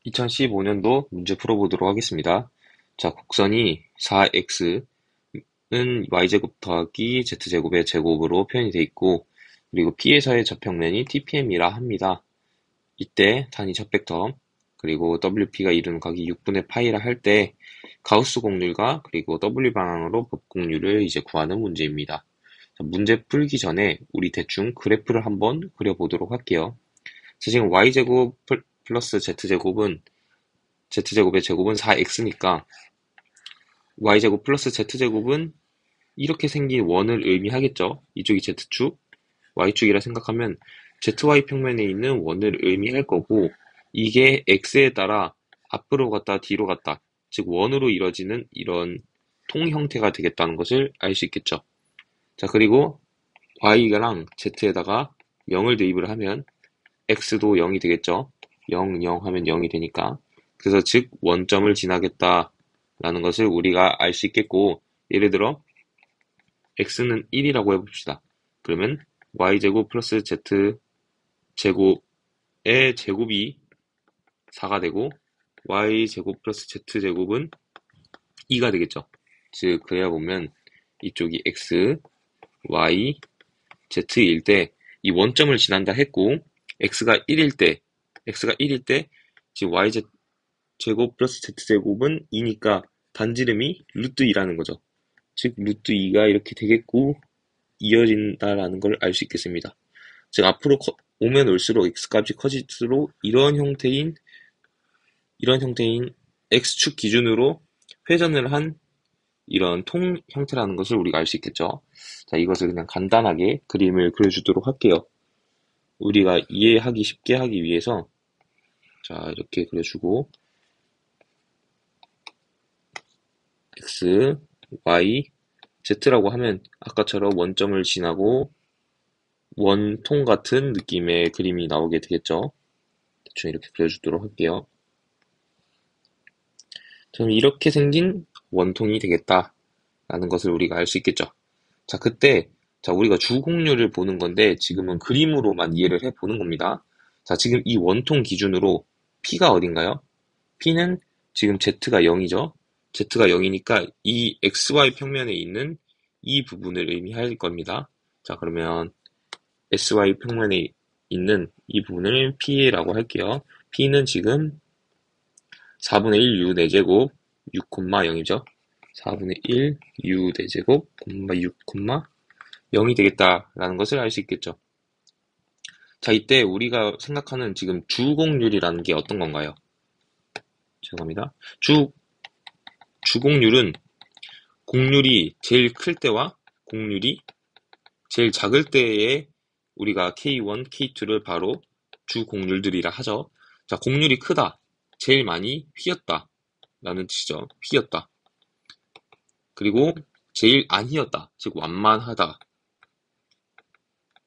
2015년도 문제 풀어보도록 하겠습니다. 자, 곡선이 4x는 y제곱 더하기 z제곱의 제곱으로 표현이 되어 있고, 그리고 P에서의 접평면이 TPM이라 합니다. 이때 단위 접백텀, 그리고 WP가 이루는 각이 6분의 파이라 할 때 가우스 공률과 그리고 W 방향으로 법공률을 이제 구하는 문제입니다. 자, 문제 풀기 전에 우리 대충 그래프를 한번 그려보도록 할게요. 자, 지금 y제곱 플러스 z제곱의 제곱은 4x니까 y제곱 플러스 z제곱은 이렇게 생긴 원을 의미하겠죠. 이쪽이 z축, y축이라 생각하면 zy 평면에 있는 원을 의미할 거고, 이게 x에 따라 앞으로 갔다 뒤로 갔다, 즉 원으로 이뤄지는 이런 통 형태가 되겠다는 것을 알 수 있겠죠. 자, 그리고 y랑 z에다가 0을 대입을 하면 x도 0이 되겠죠. 0, 0 하면 0이 되니까. 그래서 즉 원점을 지나겠다라는 것을 우리가 알 수 있겠고, 예를 들어 x는 1이라고 해봅시다. 그러면 y제곱 플러스 z제곱의 제곱이 4가 되고, y제곱 플러스 z제곱은 2가 되겠죠. 즉 그래야 보면 이쪽이 x, y, z일 때 이 원점을 지난다 했고, x가 1일 때 지금 y제곱 플러스 z제곱은 2니까 반지름이 루트 2라는 거죠. 즉 루트 2가 이렇게 되겠고 이어진다라는 걸 알 수 있겠습니다. 즉 앞으로 오면 올수록 x값이 커질수록 이런 형태인 x축 기준으로 회전을 한 이런 통 형태라는 것을 우리가 알 수 있겠죠. 자, 이것을 그냥 간단하게 그림을 그려주도록 할게요. 우리가 이해하기 쉽게 하기 위해서 자, 이렇게 그려주고 x, y, z라고 하면 아까처럼 원점을 지나고 원통 같은 느낌의 그림이 나오게 되겠죠. 대충 이렇게 그려주도록 할게요. 그럼 이렇게 생긴 원통이 되겠다라는 것을 우리가 알 수 있겠죠. 자, 그때 우리가 주공률을 보는 건데 지금은 그림으로만 이해를 해보는 겁니다. 자, 지금 이 원통 기준으로 P가 어딘가요? P는 지금 Z가 0이죠. Z가 0이니까 이 XY 평면에 있는 이 부분을 의미할 겁니다. 자, 그러면 SY 평면에 있는 이 부분을 P라고 할게요. P는 지금 4분의 1 U 4제곱 6, 0이죠. 4분의 1 U 4제곱 6, 0이 되겠다라는 것을 알 수 있겠죠. 자, 이때 우리가 생각하는 지금 주공률이라는 게 어떤 건가요? 죄송합니다. 주공률은 공률이 제일 클 때와 공률이 제일 작을 때에 우리가 K1, K2를 바로 주공률들이라 하죠. 자, 공률이 크다, 제일 많이 휘었다 라는 뜻이죠. 휘었다. 그리고 제일 안 휘었다, 즉 완만하다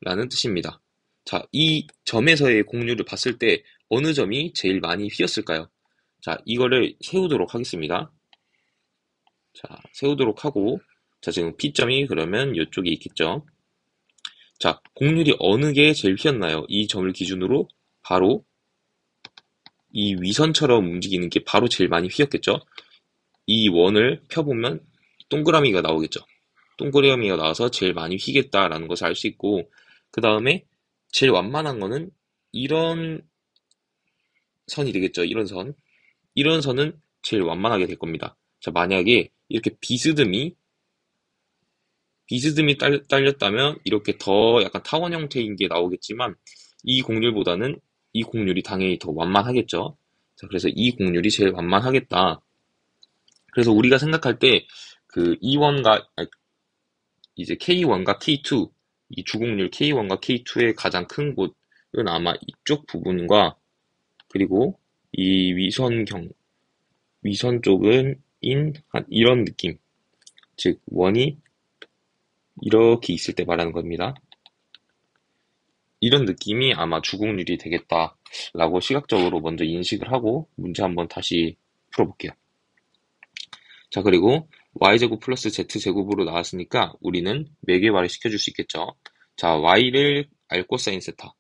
라는 뜻입니다. 자, 이 점에서의 공률을 봤을 때 어느 점이 제일 많이 휘었을까요? 자, 이거를 세우도록 하겠습니다. 자, 세우도록 하고, 자, 지금 P점이 그러면 이쪽에 있겠죠. 자, 공률이 어느 게 제일 휘었나요? 이 점을 기준으로 바로 이 위선처럼 움직이는 게 바로 제일 많이 휘었겠죠. 이 원을 펴보면 동그라미가 나오겠죠. 동그라미가 나와서 제일 많이 휘겠다라는 것을 알 수 있고, 그 다음에 제일 완만한 거는 이런 선이 되겠죠. 이런 선은 제일 완만하게 될 겁니다. 자, 만약에 이렇게 비스듬히 딸렸다면 이렇게 더 약간 타원 형태인 게 나오겠지만, 이 공률보다는 이 공률이 당연히 더 완만하겠죠. 자, 그래서 이 공률이 제일 완만하겠다. 그래서 우리가 생각할 때 그 E1과 이제 K1과 K2, 이 주공률 K1과 K2의 가장 큰 곳은 아마 이쪽 부분과 그리고 이 위선 쪽은 이런 느낌, 즉 원이 이렇게 있을 때 말하는 겁니다. 이런 느낌이 아마 주공률이 되겠다라고 시각적으로 먼저 인식을 하고 문제 한번 다시 풀어볼게요. 자, 그리고 y제곱 플러스 z제곱으로 나왔으니까 우리는 매개화를 시켜줄 수 있겠죠. 자, y를 알코사인 세타,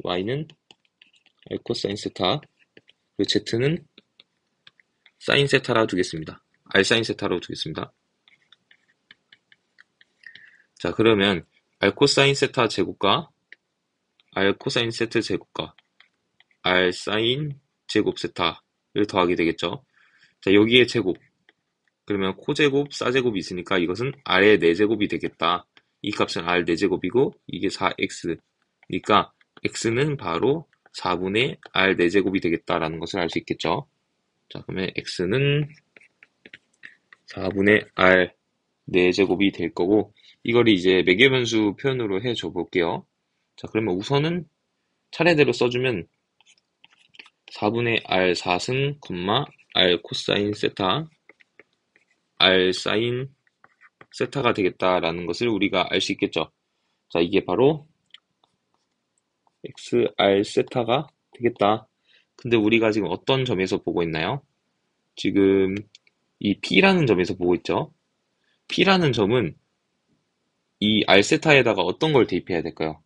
y는 알코사인 세타, 그리고 z는 사인 세타라고 두겠습니다. r 사인 세타라고 두겠습니다. 자, 그러면 r 코사인 세타 제곱과 r 코사인 세트 제곱과 r 사인 제곱 세타를 더하게 되겠죠. 자, 여기에 제곱. 그러면 코제곱, 사제곱이 있으니까 이것은 r의 4제곱이 되겠다. 이 값은 r 4제곱이고 이게 4x. 그러니까 x는 바로 4분의 r 4제곱이 되겠다라는 것을 알 수 있겠죠. 자, 그러면 x는 4분의 r 4제곱이 될 거고 이걸 이제 매개변수 표현으로 해줘 볼게요. 자, 그러면 우선은 차례대로 써주면 4분의 r 4승, r 코사인 세타, r 사인 세타가 되겠다라는 것을 우리가 알 수 있겠죠. 자, 이게 바로 xr 세타가 되겠다. 근데 우리가 지금 어떤 점에서 보고 있나요? 지금 이 p라는 점에서 보고 있죠. p라는 점은 이 r 세타에다가 어떤 걸 대입해야 될까요?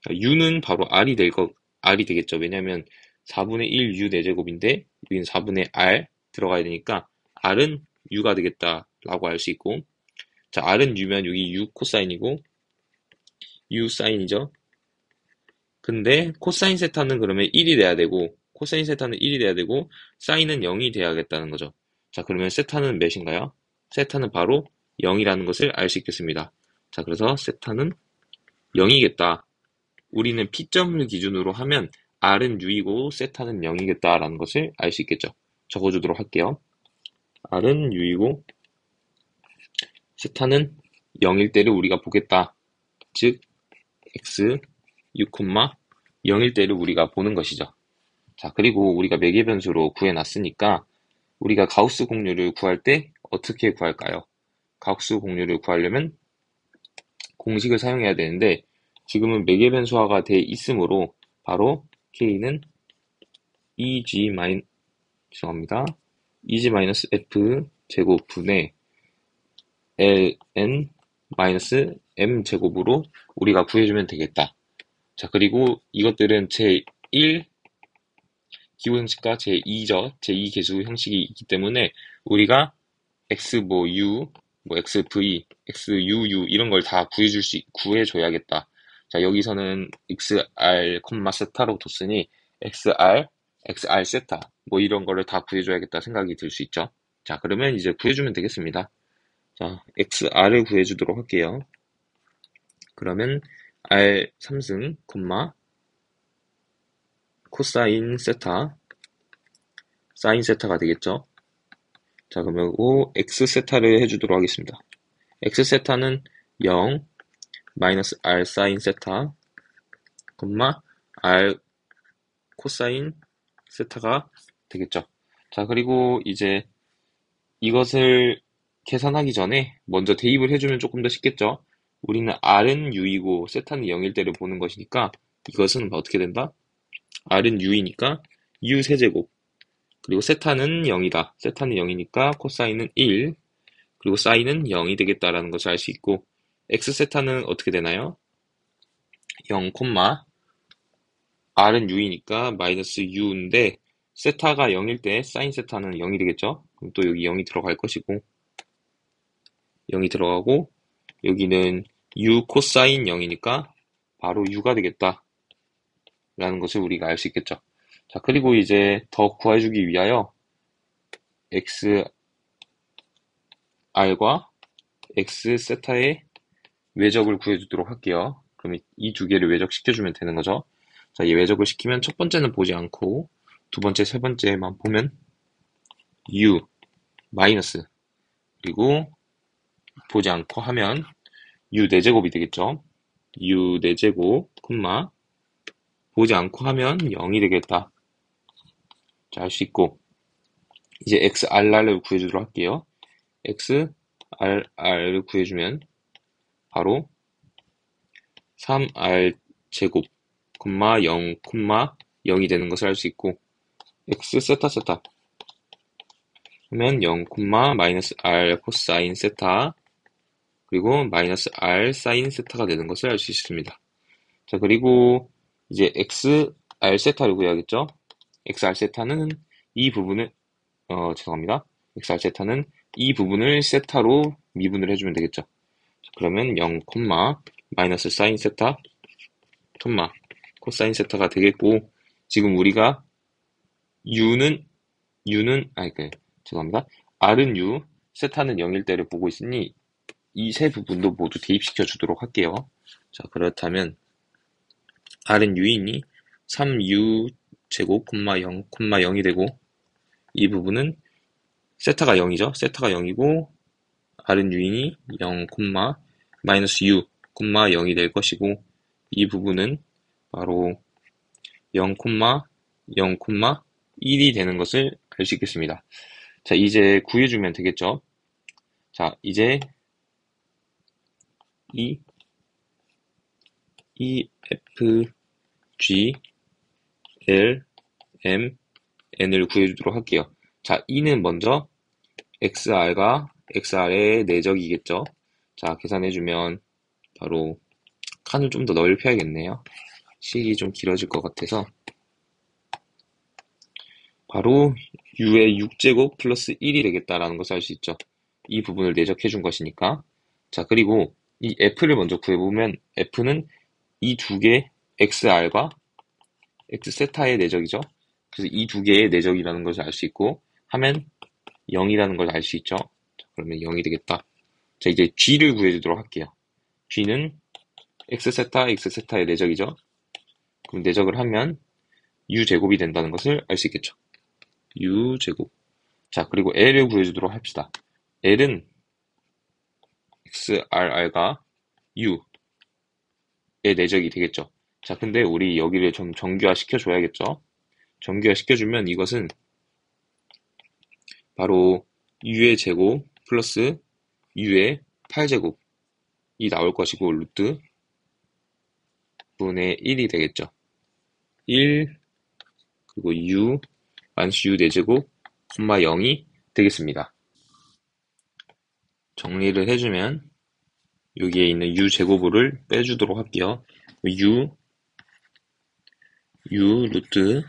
u는 바로 r이 되겠죠. 왜냐면 4분의 1 u 4제곱인데 여기는 4분의 r 들어가야 되니까 r은 u가 되겠다라고 알 수 있고, 자, r은 u면 여기 u 코사인이고 u 사인이죠. 근데 코사인 세타는 그러면 1이 돼야 되고 코사인 세타는 1이 돼야 되고 사인은 0이 돼야겠다는 거죠. 자, 그러면 세타는 몇인가요? 세타는 바로 0이라는 것을 알 수 있겠습니다. 자, 그래서 세타는 0이겠다. 우리는 P점을 기준으로 하면 R은 U이고 세타는 0이겠다라는 것을 알 수 있겠죠. 적어주도록 할게요. R은 U이고 세타는 0일 때를 우리가 보겠다. 즉 X 6, 0일 때를 우리가 보는 것이죠. 자, 그리고 우리가 매개변수로 구해놨으니까 우리가 가우스 공률을 구할 때 어떻게 구할까요? 가우스 공률을 구하려면 공식을 사용해야 되는데 지금은 매개변수화가 돼 있으므로 바로 K는 죄송합니다. EG-F 제곱 분의 ln m 제곱으로 우리가 구해주면 되겠다. 자, 그리고 이것들은 제1 기호형식과 제2죠. 제2 계수 형식이 있기 때문에 우리가 x u, xv, xuu 이런 걸 다 구해줘야겠다. 자, 여기서는 xr, 세타로 뒀으니 xr 세타 이런 거를 다 구해줘야겠다 생각이 들 수 있죠. 자, 그러면 이제 구해주면 되겠습니다. 자, xr을 구해주도록 할게요. 그러면 r 3승, 코사인 세타, 사인 세타가 되겠죠. 자, 그러면 x 세타를 해주도록 하겠습니다. x 세타는 0, 마이너스 r 사인 세타, r 코사인 세타가 되겠죠. 자, 그리고 이제 이것을 계산하기 전에 먼저 대입을 해주면 조금 더 쉽겠죠. 우리는 r은 u이고 세타는 0일 때를 보는 것이니까 이것은 어떻게 된다? r은 u이니까 u 세제곱, 그리고 세타는 0이다. 세타는 0이니까 코사인은 1, 그리고 사인은 0이 되겠다라는 것을 알 수 있고, x세타는 어떻게 되나요? 0, r은 u이니까 마이너스 u인데 세타가 0일 때 사인 세타는 0이 되겠죠? 그럼 또 여기 0이 들어갈 것이고 0이 들어가고 여기는 u 코사인 0이니까 바로 u가 되겠다 라는 것을 우리가 알 수 있겠죠. 자, 그리고 이제 더 구해주기 위하여 xr과 x세타의 외적을 구해주도록 할게요. 그럼 이 두 개를 외적시켜주면 되는 거죠. 자, 이 외적을 시키면 첫 번째는 보지 않고 두 번째, 세 번째만 보면 u 마이너스, 그리고 보지 않고 하면 u 4제곱이 되겠죠. u 4제곱, 보지 않고 하면 0이 되겠다. 자, 알 수 있고 이제 xr를 구해주도록 할게요. xr를 구해주면 바로 3r 제곱, 0, 0이 되는 것을 알 수 있고 x 세타 하면 0, 마이너스 r 코사인 세타, 그리고 마이너스 r 사인 세타가 되는 것을 알 수 있습니다. 자, 그리고 이제 xr 세타를 구해야겠죠. xr 세타는 이 부분을 죄송합니다. xr 세타는 이 부분을 세타로 미분을 해주면 되겠죠. 그러면 0, 마이너스 사인 세타, 코사인 세타가 되겠고, 지금 우리가 죄송합니다. r은 u, 세타는 0일 때를 보고 있으니 이 세 부분도 모두 대입시켜 주도록 할게요. 자, 그렇다면 r은 u이니 3u 제곱, 0, 0이 되고, 이 부분은 세타가 0이죠. 세타가 0이고, r은 u이니 0, 마이너스 u, 0이 될 것이고, 이 부분은 바로 0, 0, 1이 되는 것을 알 수 있겠습니다. 자, 이제 구해주면 되겠죠. 자, 이제 F, G, L, M, N을 구해주도록 할게요. 자, E는 먼저 XR과 XR의 내적이겠죠. 자, 계산해주면 바로 칸을 좀 더 넓혀야겠네요. 식이 좀 길어질 것 같아서 바로 U의 6제곱 플러스 1이 되겠다라는 것을 알 수 있죠. 이 부분을 내적해 준 것이니까. 자, 그리고 이 F를 먼저 구해보면 F는 이 두 개 XR과 X세타의 내적이죠. 그래서 이 두 개의 내적이라는 것을 알 수 있고 하면 0이라는 걸 알 수 있죠. 자, 그러면 0이 되겠다. 자, 이제 G를 구해주도록 할게요. G는 X세타의 내적이죠. 그럼 내적을 하면 U제곱이 된다는 것을 알 수 있겠죠. U제곱. 자, 그리고 L을 구해주도록 합시다. L은 XRR과 U의 내적이 되겠죠. 자, 근데 우리 여기를 좀 정규화 시켜줘야겠죠. 정규화 시켜주면 이것은 바로 U의 제곱 플러스 U의 8제곱이 나올 것이고, 루트 분의 1이 되겠죠. 1, 그리고 U, 마이너스 U 4제곱, 0이 되겠습니다. 정리를 해주면 여기에 있는 U 제곱을 빼주도록 할게요. U 루트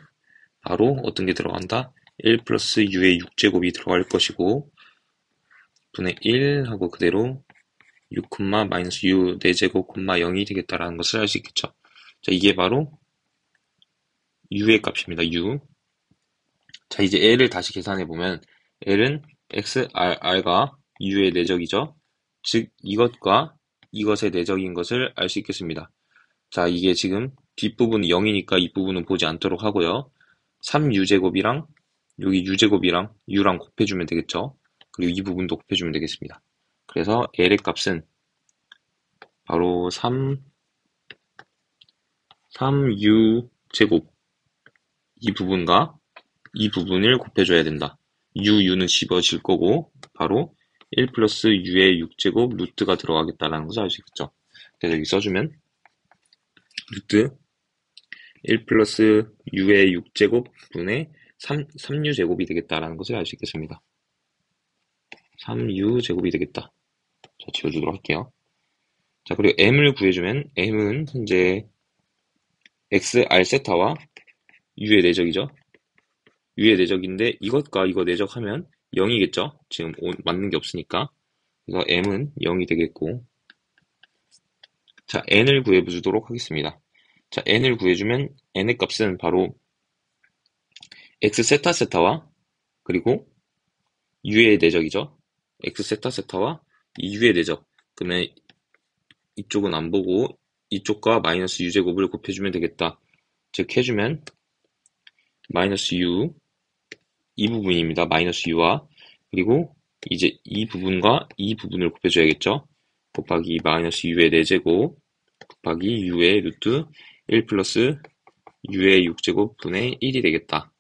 바로 어떤 게 들어간다? 1 플러스 U의 6제곱이 들어갈 것이고 분의 1 하고 그대로 6, 마이너스 U 4제곱, 0이 되겠다라는 것을 알 수 있겠죠. 자, 이게 바로 U의 값입니다. U. 자, 이제 L을 다시 계산해보면 L은 XRR과 U의 내적이죠. 즉, 이것과 이것의 내적인 것을 알 수 있겠습니다. 자, 이게 지금 뒷부분이 0이니까 이 부분은 보지 않도록 하고요. 3u제곱이랑 여기 u제곱이랑 u랑 곱해주면 되겠죠. 그리고 이 부분도 곱해주면 되겠습니다. 그래서 L의 값은 바로 3u제곱 이 부분과 이 부분을 곱해줘야 된다. u는 집어질 거고 바로 1 플러스 u의 6제곱 루트가 들어가겠다라는 것을 알 수 있겠죠. 그래서 여기 써주면 루트 1 플러스 u의 6제곱 분의 3u제곱이 되겠다라는 것을 알 수 있겠습니다. 3u제곱이 되겠다. 자, 지워주도록 할게요. 자, 그리고 m을 구해주면 m은 현재 xr 세타와 u의 내적이죠. u의 내적인데 이것과 이거 내적하면 0이겠죠. 지금 맞는 게 없으니까. 그래서 m은 0이 되겠고 자, n을 구해주도록 하겠습니다. 자, n을 구해주면 n의 값은 바로 x 세타 세타와 그리고 u의 내적이죠. x 세타 세타와 이 u의 내적. 그러면 이쪽은 안 보고 이쪽과 마이너스 u제곱을 곱해주면 되겠다. 즉 해주면 마이너스 u 이 부분입니다. 마이너스 u와 그리고 이제 이 부분과 이 부분을 곱해줘야겠죠. 곱하기 마이너스 u의 4제곱 곱하기 u의 루트 1 플러스 u의 6제곱 분의 1이 되겠다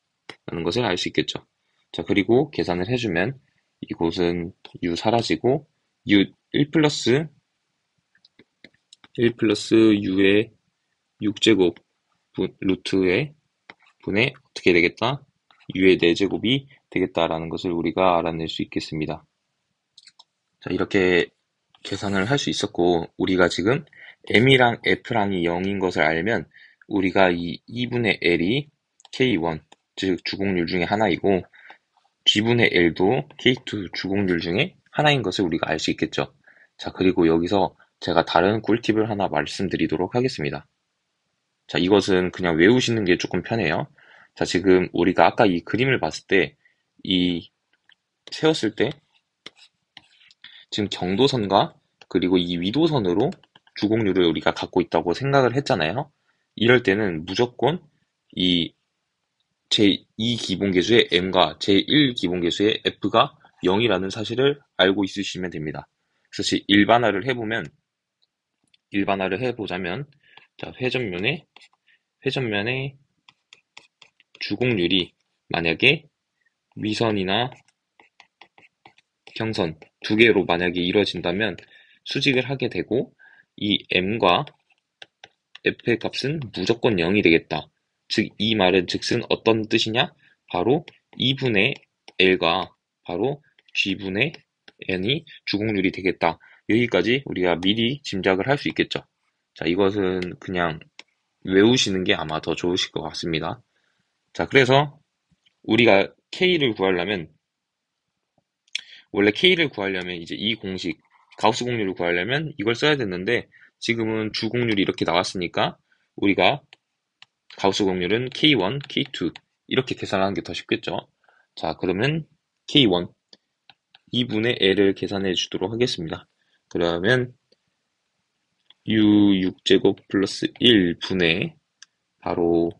라는 것을 알 수 있겠죠. 자, 그리고 계산을 해주면 이곳은 u 사라지고 u 1 플러스 u의 6제곱 루트의 분의 어떻게 되겠다? u의 4제곱이 되겠다라는 것을 우리가 알아낼 수 있겠습니다. 자, 이렇게 계산을 할 수 있었고 우리가 지금 m이랑 f랑이 0인 것을 알면 우리가 이 2분의 l이 k1 즉 주곡률 중에 하나이고 G분의 L도 K2 주곡률 중에 하나인 것을 우리가 알 수 있겠죠. 자, 그리고 여기서 제가 다른 꿀팁을 하나 말씀드리도록 하겠습니다. 자, 이것은 그냥 외우시는 게 조금 편해요. 자, 지금 우리가 아까 이 그림을 봤을 때, 세웠을 때, 지금 경도선과 그리고 이 위도선으로 주곡률을 우리가 갖고 있다고 생각을 했잖아요. 이럴 때는 무조건 이 제2 기본계수의 m과 제1 기본계수의 f가 0이라는 사실을 알고 있으시면 됩니다. 그래서 일반화를 해보자면, 자, 회전면의 주곡률이 만약에 위선이나 경선 두 개로 만약에 이루어진다면 수직을 하게 되고 이 m과 f의 값은 무조건 0이 되겠다. 즉, 이 말은 즉슨 어떤 뜻이냐? 바로 2분의 L과 바로 G분의 N이 주곡률이 되겠다. 여기까지 우리가 미리 짐작을 할 수 있겠죠. 자, 이것은 그냥 외우시는 게 아마 더 좋으실 것 같습니다. 자, 그래서 우리가 원래 K를 구하려면 이제 이 공식, 가우스 공률을 구하려면 이걸 써야 됐는데 지금은 주곡률이 이렇게 나왔으니까 우리가 가우스 공률은 K1, K2 이렇게 계산하는 게 더 쉽겠죠. 자, 그러면 K1 2분의 L을 계산해 주도록 하겠습니다. 그러면 U6제곱 플러스 1분의 바로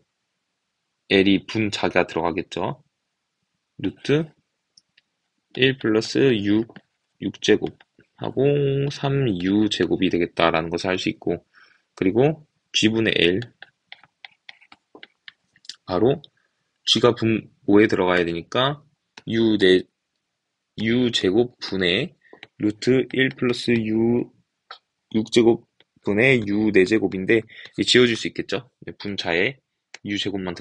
L이 분자가 들어가겠죠. 루트 1 플러스 6제곱 하고 3U제곱이 되겠다라는 것을 알 수 있고, 그리고 G분의 L 바로 G가 분 5에 들어가야 되니까 U 제곱 분의 루트 1 플러스 U 6제곱 분의 U 4제곱인데 지워질 수 있겠죠? 분자에 U제곱만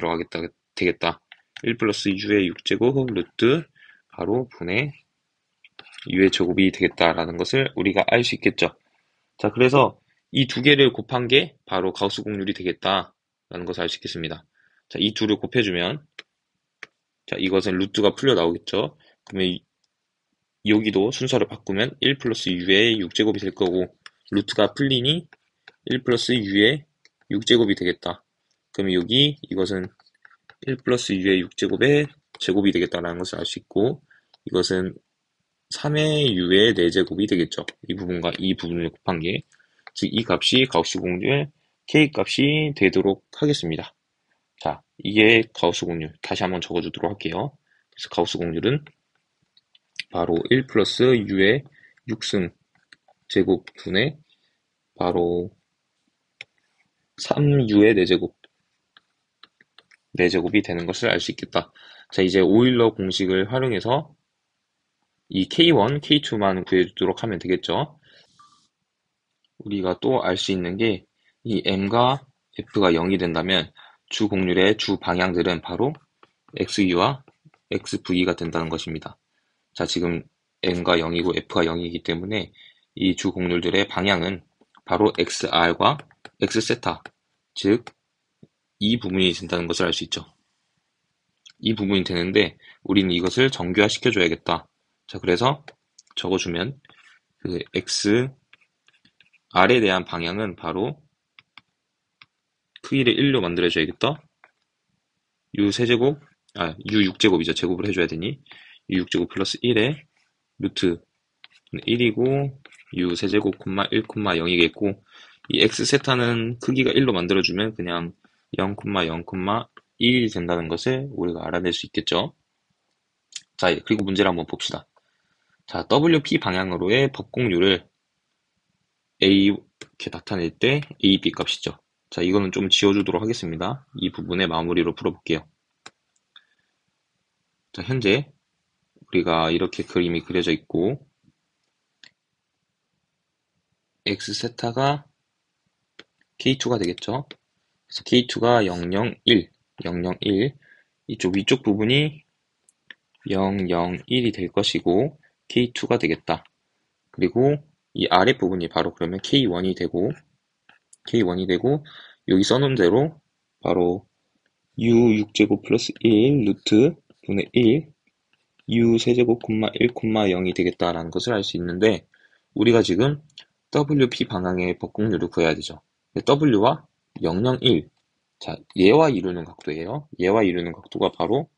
되겠다. 1 플러스 U의 6제곱 루트 바로 분의 U의 제곱이 되겠다라는 것을 우리가 알 수 있겠죠. 자, 그래서 이 두 개를 곱한 게 바로 가우스 공률이 되겠다라는 것을 알 수 있겠습니다. 자, 이 둘을 곱해주면, 자, 이것은 루트가 풀려 나오겠죠. 그러면 여기도 순서를 바꾸면 1 플러스 U의 6제곱이 될 거고, 루트가 풀리니 1 플러스 U의 6제곱이 되겠다. 그러면 이것은 1 플러스 U의 6제곱의 제곱이 되겠다라는 것을 알 수 있고, 이것은 3의 U의 4제곱이 되겠죠. 이 부분과 이 부분을 곱한 게, 즉 이 값이 가우스 공률 K 값이 되도록 하겠습니다. 자, 이게 가우스 공률. 다시 한번 적어주도록 할게요. 그래서 가우스 공률은 바로 1 플러스 U의 6승 제곱분의 바로 3U의 4제곱이 되는 것을 알 수 있겠다. 자, 이제 오일러 공식을 활용해서 이 K1, K2만 구해주도록 하면 되겠죠. 우리가 또 알 수 있는 게 이 M과 F가 0이 된다면 주 곡률의 주 방향들은 바로 XU와 XV가 된다는 것입니다. 자, 지금 M가 0이고 F가 0이기 때문에 이 주 곡률들의 방향은 바로 XR과 X세타, 즉 이 부분이 된다는 것을 알 수 있죠. 이 부분이 되는데 우리는 이것을 정규화 시켜줘야겠다. 자, 그래서 적어주면 그 XR에 대한 방향은 바로 크기를 1로 만들어줘야겠다. U6제곱이죠. 제곱을 해줘야 되니 U6제곱 플러스 1에 루트 1이고 U3제곱, 1, 0이겠고 이 X세타는 크기가 1로 만들어주면 그냥 0, 0, 1이 된다는 것을 우리가 알아낼 수 있겠죠. 자, 그리고 문제를 한번 봅시다. 자, WP 방향으로의 법공률을 A 이렇게 나타낼 때 AB 값이죠. 자, 이거는 좀 지워주도록 하겠습니다. 이 부분의 마무리로 풀어볼게요. 자, 현재 우리가 이렇게 그림이 그려져 있고 X세타가 K2가 되겠죠. 그래서 K2가 001, 이쪽 위쪽 부분이 001이 될 것이고 K2가 되겠다. 그리고 이 아래 부분이 바로 그러면 K1이 되고 여기 써놓은 대로 바로 u 6제곱 플러스 1 루트 분의 1 u 세제곱 1, 0이 되겠다라는 것을 알 수 있는데 우리가 지금 WP 방향의 법곡률을 구해야 되죠. W와 0, 0, 1 자, 얘와 이루는 각도예요. 얘와 이루는 각도가 바로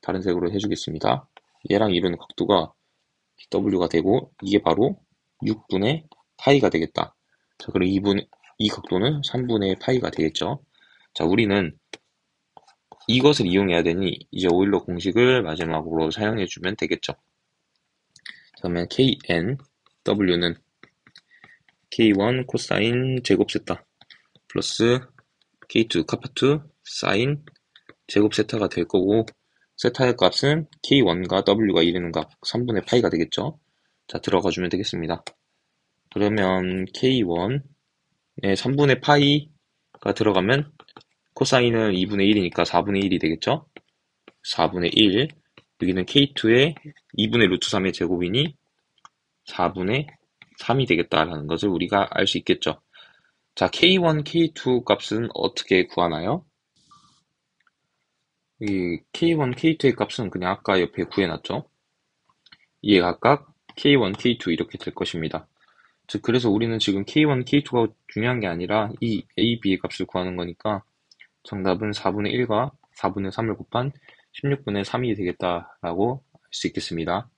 다른 색으로 해주겠습니다. 얘랑 이루는 각도가 W가 되고 이게 바로 6분의 파이가 되겠다. 자, 그럼 이 각도는 3분의 파이가 되겠죠. 자, 우리는 이것을 이용해야 되니 이제 오일러 공식을 마지막으로 사용해주면 되겠죠. 그러면 Kn, W는 K1 코사인 제곱 세타 플러스 K2 카파2 사인 제곱 세타가 될 거고 세타의 값은 K1과 W가 이르는 값 3분의 파이가 되겠죠. 자, 들어가 주면 되겠습니다. 그러면 K1에 3분의 파이가 들어가면 코사인은 2분의 1이니까 4분의 1이 되겠죠. 4분의 1 여기는 K2의 2분의 루트 3의 제곱이니 4분의 3이 되겠다라는 것을 우리가 알 수 있겠죠. 자, K1, K2 값은 어떻게 구하나요? 이 K1, K2의 값은 그냥 아까 옆에 구해놨죠. 이에 각각 K1, K2 이렇게 될 것입니다. 즉 그래서 우리는 지금 K1, K2가 중요한 게 아니라 이 A, B의 값을 구하는 거니까 정답은 4분의 1과 4분의 3을 곱한 16분의 3이 되겠다라고 할 수 있겠습니다.